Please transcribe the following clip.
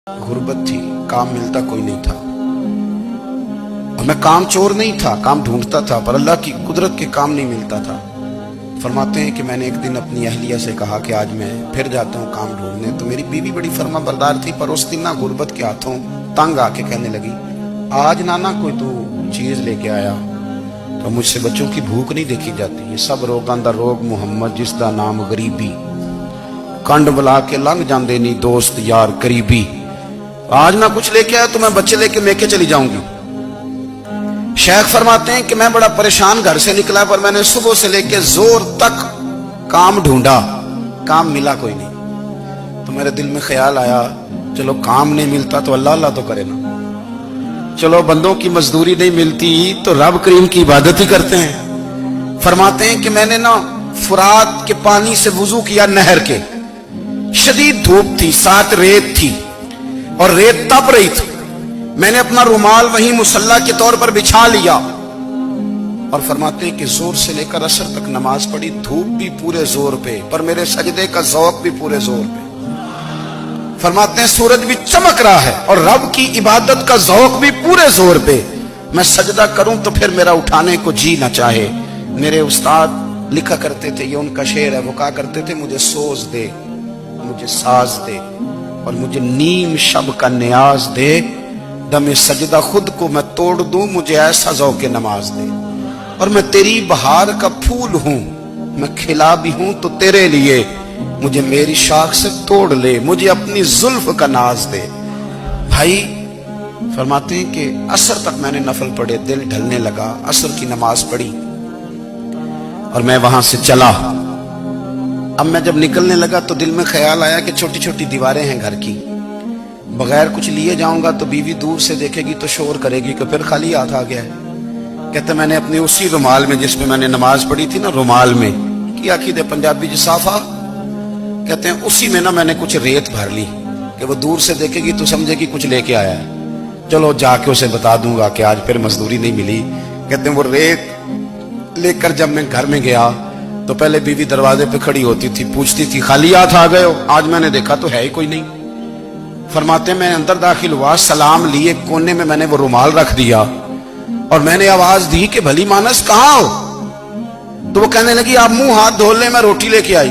गुर्बत थी, काम मिलता कोई नहीं था। और मैं काम चोर नहीं था, काम ढूंढता था, पर अल्लाह की कुदरत के काम नहीं मिलता था। फरमाते हैं कि मैंने एक दिन अपनी अहलिया से कहा कि आज मैं फिर जाता हूँ काम ढूंढने। तो मेरी बीवी बड़ी फर्मा बरदार थी, पर उस दिन ना गुर्बत के हाथों तंग आके कहने लगी, आज नाना कोई तू चीज लेके आया तो मुझसे बच्चों की भूख नहीं देखी जाती। ये सब रोगां दा रोग मुहम्मद जिसदा नाम गरीबी, कंड बुला के लंघ जांदे नी दोस्त यार करीबी। आज ना कुछ लेके आया तो मैं बच्चे लेके मेके चली जाऊंगी। शेख फरमाते हैं कि मैं बड़ा परेशान घर से निकला, पर मैंने सुबह से लेके जोर तक काम ढूंढा, काम मिला कोई नहीं। तो मेरे दिल में ख्याल आया, चलो काम नहीं मिलता तो अल्लाह अल्लाह तो करे ना, चलो बंदों की मजदूरी नहीं मिलती तो रब करीम की इबादत ही करते हैं। फरमाते हैं कि मैंने ना फुरात के पानी से वुजू किया, नहर के। शदीद धूप थी, साथ रेत थी और रेत तप रही थी। मैंने अपना रुमाल वहीं मुसल्ला के तौर पर बिछा लिया और फरमाते हैं कि जोर से लेकर असर तक नमाज पढ़ी। धूप भी पूरे जोर पे, पर मेरे सजदे का ज़ौक़ भी पूरे जोर पे। फरमाते हैं सूरज भी चमक रहा है और रब की इबादत का ज़ौक़ भी पूरे जोर पे। मैं सजदा करूं तो फिर मेरा उठाने को जी ना चाहे। मेरे उस्ताद लिखा करते थे, ये उनका शेर है, वो कहा करते थे, मुझे सोज दे, मुझे साज दे और मुझे नीम शब का नियाज दे। दमे सजदा खुद को मैं तोड़ दूं, मुझे ऐसा ज़ौक़ नमाज दे। और मैं तेरी बहार का फूल हूं, मैं खिला भी हूं तो तेरे लिए, मुझे मेरी शाख से तोड़ ले, मुझे अपनी जुल्फ का नाज दे। भाई फरमाते हैं कि असर तक मैंने नफल पढ़े, दिल ढलने लगा, असर की नमाज पढ़ी और मैं वहां से चला। अब मैं जब निकलने लगा तो दिल में ख्याल आया कि छोटी छोटी दीवारें हैं घर की, बगैर कुछ लिए जाऊंगा तो बीवी दूर से देखेगी तो शोर करेगी कि फिर खाली हाथ आ गया है। कहते मैंने अपने उसी रुमाल में जिसमें मैंने नमाज पढ़ी थी ना, रुमाल में की आखिर पंजाबी जिसाफा कहते हैं, उसी में ना मैंने कुछ रेत भर ली कि वो दूर से देखेगी तो समझेगी कुछ लेके आया है। चलो जाके उसे बता दूंगा कि आज फिर मजदूरी नहीं मिली। कहते हैं वो रेत लेकर जब मैं घर में गया तो पहले बीवी दरवाजे पे खड़ी होती थी, पूछती थी खाली हाथ आ गए हो? आज मैंने देखा तो है ही कोई नहीं। फरमाते मैं अंदर दाखिल हुआ, सलाम लिए, कोने में मैंने वो रुमाल रख दिया और मैंने आवाज दी कि भली मानस कहाँ हो? तो वो कहने लगी आप मुंह हाथ धो ले, मैं रोटी लेके आई।